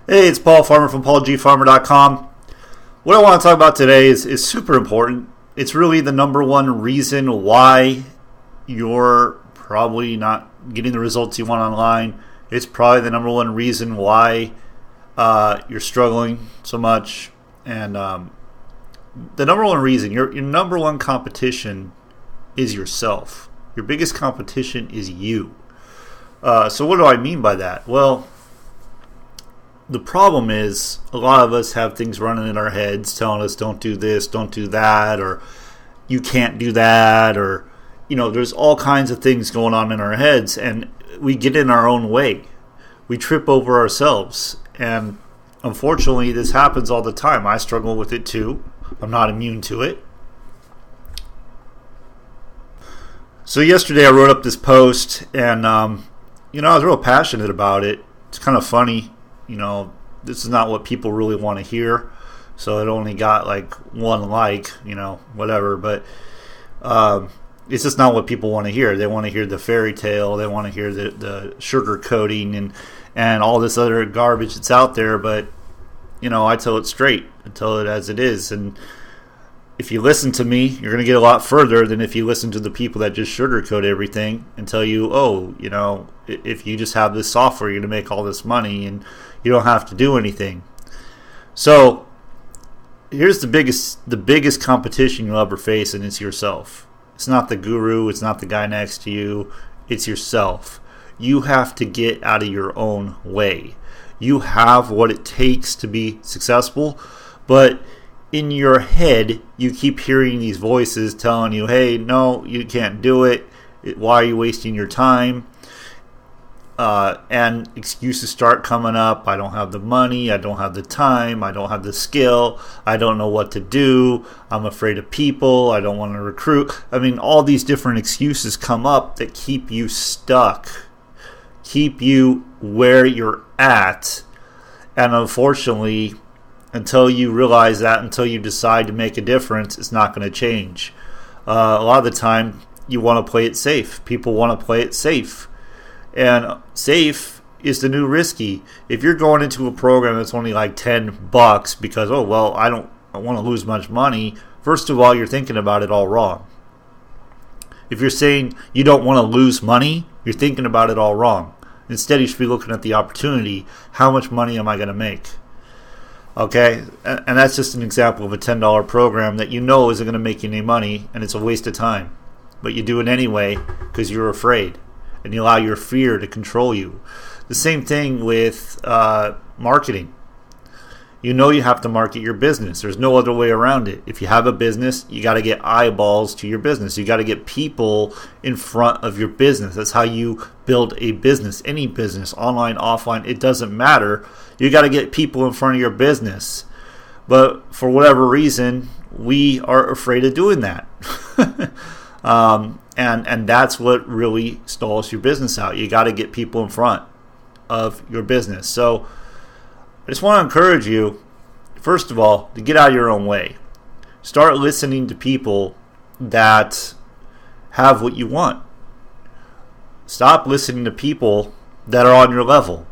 Hey, it's Paul Farmer from paulgfarmer.com. What I want to talk about today is super important. It's really the number one reason why you're probably not getting the results you want online. It's probably the number one reason why you're struggling so much. And the number one reason, your number one competition is yourself. Your biggest competition is you. So what do I mean by that? Well, the problem is a lot of us have things running in our heads telling us don't do this, don't do that, or you can't do that, or there's all kinds of things going on in our heads, and we get in our own way. We trip over ourselves, and unfortunately this happens all the time. I struggle with it too. I'm not immune to it. So yesterday I wrote up this post, and I was real passionate about it. It's kind of funny. This is not what people really want to hear, so it only got like one like, whatever, but it's just not what people want to hear. They want to hear the fairy tale, they want to hear the sugar coating and all this other garbage that's out there, but I tell it straight. I tell it as it is, and if you listen to me, you're going to get a lot further than if you listen to the people that just sugarcoat everything and tell you, if you just have this software, you're going to make all this money and you don't have to do anything. So here's the biggest competition you'll ever face, and it's yourself. It's not the guru. It's not the guy next to you. It's yourself. You have to get out of your own way. You have what it takes to be successful, but in your head, you keep hearing these voices telling you, hey, no, you can't do it. Why are you wasting your time? And excuses start coming up. I don't have the money. I don't have the time. I don't have the skill. I don't know what to do. I'm afraid of people. I don't want to recruit. All these different excuses come up that keep you stuck, keep you where you're at. And unfortunately, until you realize that, until you decide to make a difference, it's not going to change. A lot of the time, you want to play it safe. People want to play it safe. And safe is the new risky. If you're going into a program that's only like $10 because, I don't want to lose much money, first of all, you're thinking about it all wrong. If you're saying you don't want to lose money, you're thinking about it all wrong. Instead, you should be looking at the opportunity. How much money am I going to make? Okay, and that's just an example of a $10 program that isn't going to make you any money, and it's a waste of time. But you do it anyway because you're afraid, and you allow your fear to control you. The same thing with marketing. You have to market your business. There's no other way around it. If you have a business, you got to get eyeballs to your business. You got to get people in front of your business. That's how you build a business. Any business, online, offline, it doesn't matter. You got to get people in front of your business. But for whatever reason, we are afraid of doing that. And that's what really stalls your business out. You got to get people in front of your business. So I just want to encourage you, first of all, to get out of your own way. Start listening to people that have what you want. Stop listening to people that are on your level.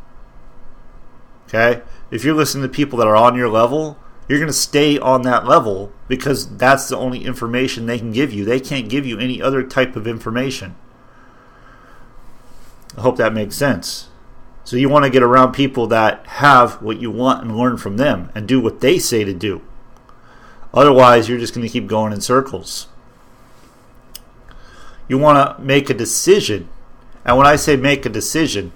Okay? If you're listening to people that are on your level, you're going to stay on that level because that's the only information they can give you. They can't give you any other type of information. I hope that makes sense. So you want to get around people that have what you want and learn from them and do what they say to do. Otherwise, you're just going to keep going in circles. You want to make a decision. And when I say make a decision,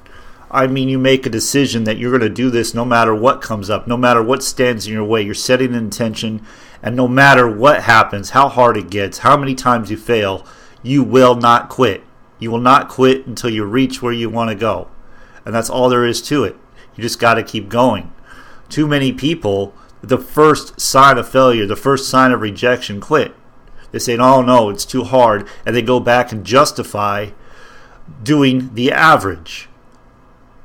I mean you make a decision that you're going to do this no matter what comes up, no matter what stands in your way. You're setting an intention, and no matter what happens, how hard it gets, how many times you fail, you will not quit. You will not quit until you reach where you want to go. And that's all there is to it. You just got to keep going. Too many people, the first sign of failure, the first sign of rejection, quit. They say, oh no, it's too hard. And they go back and justify doing the average.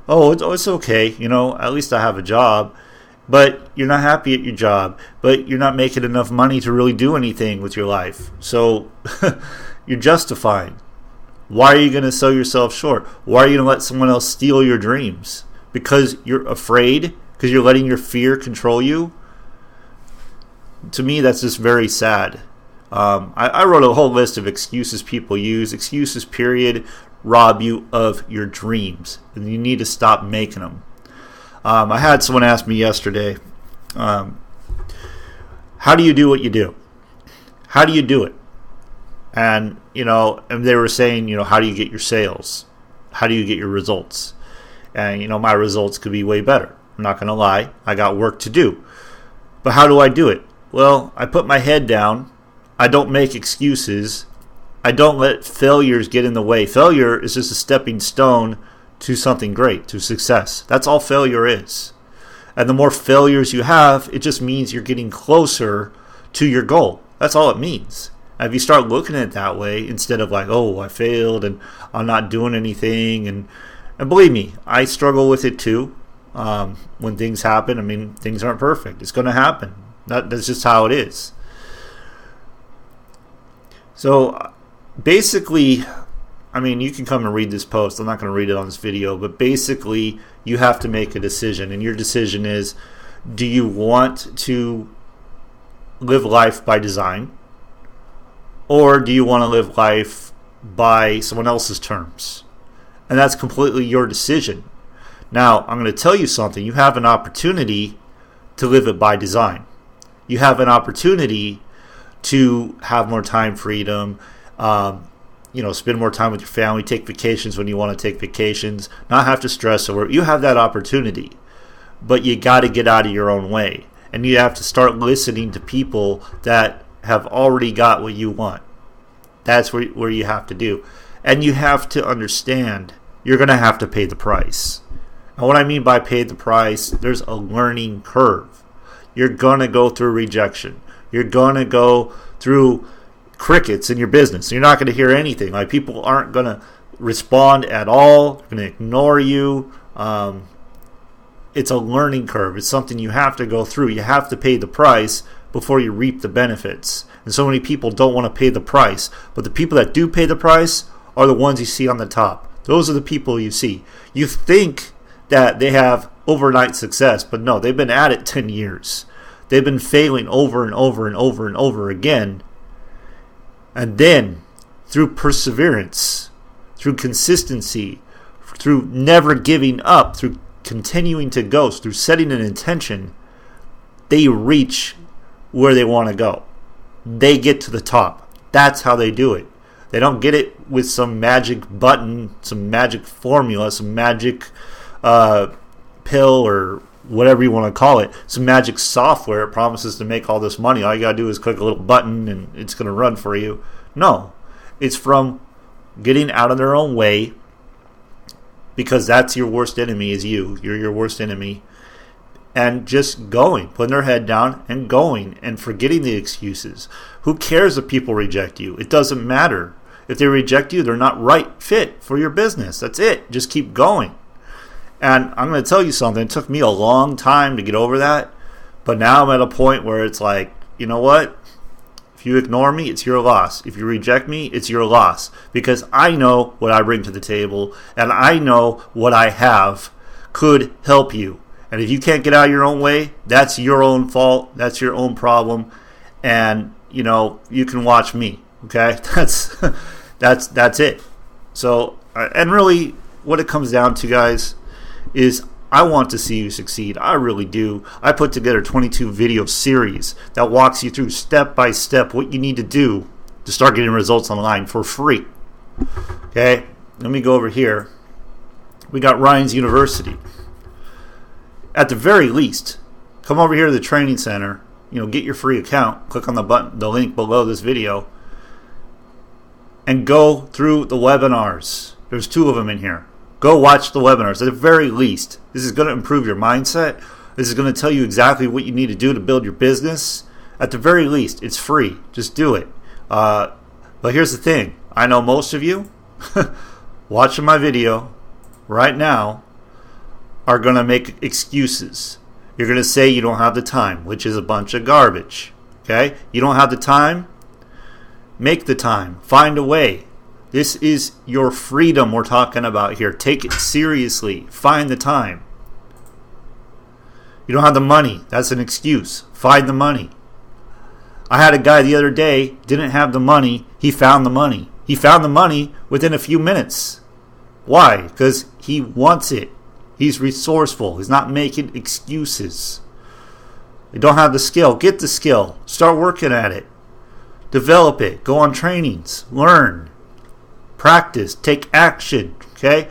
It's okay. At least I have a job. But you're not happy at your job. But you're not making enough money to really do anything with your life. So you're justifying. Why are you going to sell yourself short? Why are you going to let someone else steal your dreams? Because you're afraid? because you're letting your fear control you. To me, that's just very sad. I wrote a whole list of excuses people use. Excuses, period, rob you of your dreams, and you need to stop making them. I had someone ask me yesterday, how do you do what you do? How do you do it? And, and they were saying, how do you get your sales? How do you get your results? And, my results could be way better. I'm not going to lie. I got work to do. But how do I do it? Well, I put my head down. I don't make excuses. I don't let failures get in the way. Failure is just a stepping stone to something great, to success. That's all failure is. And the more failures you have, it just means you're getting closer to your goal. That's all it means. And if you start looking at it that way, instead of like, oh, I failed and I'm not doing anything. And believe me, I struggle with it too. When things happen, things aren't perfect. It's going to happen. That's just how it is. So basically, you can come and read this post. I'm not going to read it on this video, but basically you have to make a decision, and your decision is, do you want to live life by design, or do you want to live life by someone else's terms? And that's completely your decision. Now, I'm going to tell you something. You have an opportunity to live it by design. You have an opportunity to have more time freedom, spend more time with your family, take vacations when you want to take vacations, not have to stress over it. You have that opportunity, but you got to get out of your own way. And you have to start listening to people that have already got what you want. That's where you have to do. And you have to understand you're going to have to pay the price. And what I mean by pay the price, there's a learning curve. You're going to go through rejection. You're going to go through crickets in your business. You're not going to hear anything. Like, people aren't going to respond at all. They're going to ignore you. It's a learning curve. It's something you have to go through. You have to pay the price before you reap the benefits. And so many people don't want to pay the price. But the people that do pay the price are the ones you see on the top. Those are the people you see. You think that they have overnight success, but no, they've been at it 10 years. They've been failing over and over and over and over again. And then, through perseverance, through consistency, through never giving up, through continuing to go, through setting an intention, they reach where they want to go. They get to the top. That's how they do it. They don't get it with some magic button, some magic formula, some magic pill, or whatever you want to call it, some magic software. It promises to make all this money. All you got to do is click a little button and it's going to run for you. No, it's from getting out of their own way, because that's your worst enemy is you. You're your worst enemy. And just going, putting their head down and going, and forgetting the excuses. Who cares if people reject you? It doesn't matter. If they reject you, they're not right fit for your business. That's it. Just keep going. And I'm going to tell you something. It took me a long time to get over that. But now I'm at a point where it's like, you know what? If you ignore me, it's your loss. If you reject me, it's your loss. Because I know what I bring to the table, and I know what I have could help you. And if you can't get out of your own way, that's your own fault. That's your own problem. And, you can watch me. Okay? That's it. So, and really, what it comes down to, guys, is I want to see you succeed. I really do. I put together a 22 video series that walks you through step by step what you need to do to start getting results online for free. Okay? Let me go over here. We got Ryan's University. At the very least, come over here to the training center, get your free account, click on the link below this video, and go through the webinars. There's 2 of them in here. Go watch the webinars. At the very least, this is going to improve your mindset. This is going to tell you exactly what you need to do to build your business. At the very least, it's free. Just do it. But here's the thing. I know most of you watching my video right now are going to make excuses. You're going to say you don't have the time, which is a bunch of garbage. Okay? You don't have the time? Make the time. Find a way. This is your freedom we're talking about here. Take it seriously. Find the time. You don't have the money. That's an excuse. Find the money. I had a guy the other day, didn't have the money. He found the money. He found the money within a few minutes. Why? Because he wants it. He's resourceful. He's not making excuses. You don't have the skill. Get the skill. Start working at it. Develop it. Go on trainings. Learn. Practice. Take action. Okay?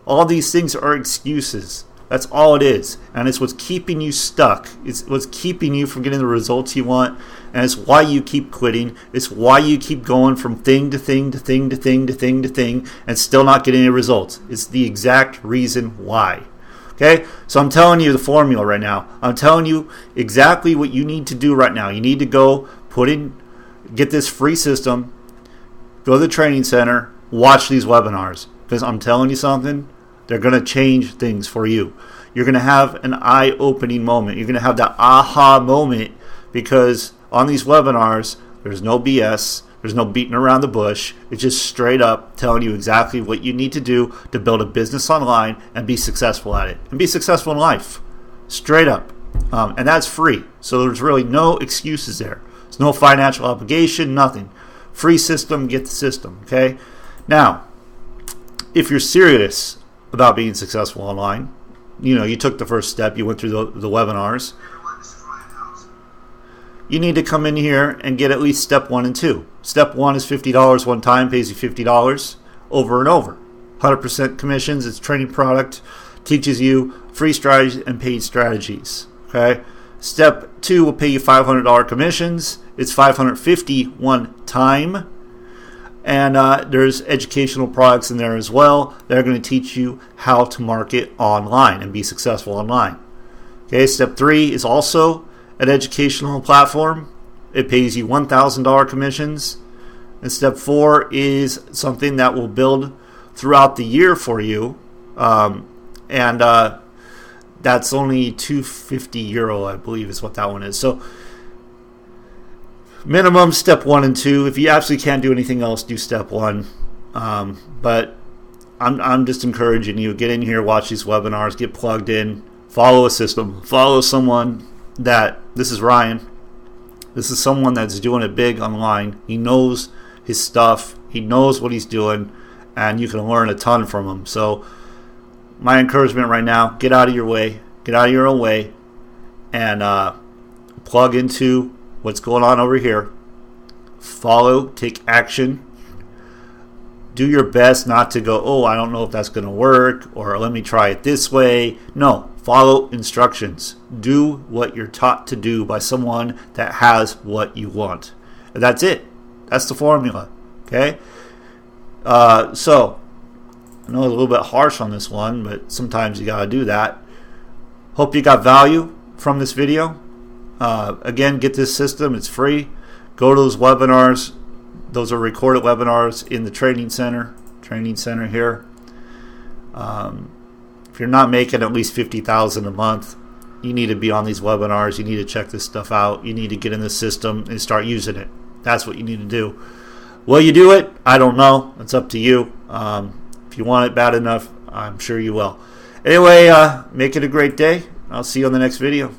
All these things are excuses. That's all it is. And it's what's keeping you stuck. It's what's keeping you from getting the results you want. And it's why you keep quitting. It's why you keep going from thing to thing to thing to thing to thing to thing and still not getting any results. It's the exact reason why. Okay? So I'm telling you the formula right now. I'm telling you exactly what you need to do right now. You need to go get this free system, go to the training center, watch these webinars. Because I'm telling you something, they're going to change things for you. You're going to have an eye-opening moment. You're going to have that aha moment because on these webinars, there's no BS. There's no beating around the bush. It's just straight up telling you exactly what you need to do to build a business online and be successful at it. And be successful in life. Straight up. And that's free. So there's really no excuses there. There's no financial obligation, nothing. Free system, get the system. Okay? Now, if you're serious about being successful online, you took the first step, you went through the webinars, you need to come in here and get at least step 1 and 2. Step 1 is $50 one time, pays you $50 over and over. 100% commissions, it's a training product, teaches you free strategies and paid strategies. Okay. Step 2 will pay you $500 commissions. It's $550 one time. And there's educational products in there as well that are going to teach you how to market online and be successful online. Okay, step 3 is also an educational platform. It pays you $1,000 commissions. And step 4 is something that will build throughout the year for you. And that's only €250, I believe is what that one is. So minimum step 1 and 2. If you absolutely can't do anything else, do step 1. But I'm just encouraging you, get in here, watch these webinars, get plugged in, follow a system, follow someone this is Ryan. This is someone that's doing it big online. He knows his stuff. He knows what he's doing, and you can learn a ton from him. So my encouragement right now, get out of your way, get out of your own way, and plug into what's going on over here. Follow, take action. Do your best not to go, I don't know if that's going to work, or let me try it this way. No, follow instructions. Do what you're taught to do by someone that has what you want. And that's it. That's the formula. Okay? So, I know it's a little bit harsh on this one, but sometimes you got to do that. Hope you got value from this video. Again, get this system. It's free. Go to those webinars. Those are recorded webinars in the training center here. If you're not making at least $50,000 a month, you need to be on these webinars. You need to check this stuff out. You need to get in the system and start using it. That's what you need to do. Will you do it? I don't know. It's up to you. If you want it bad enough, I'm sure you will. Anyway, make it a great day. I'll see you on the next video.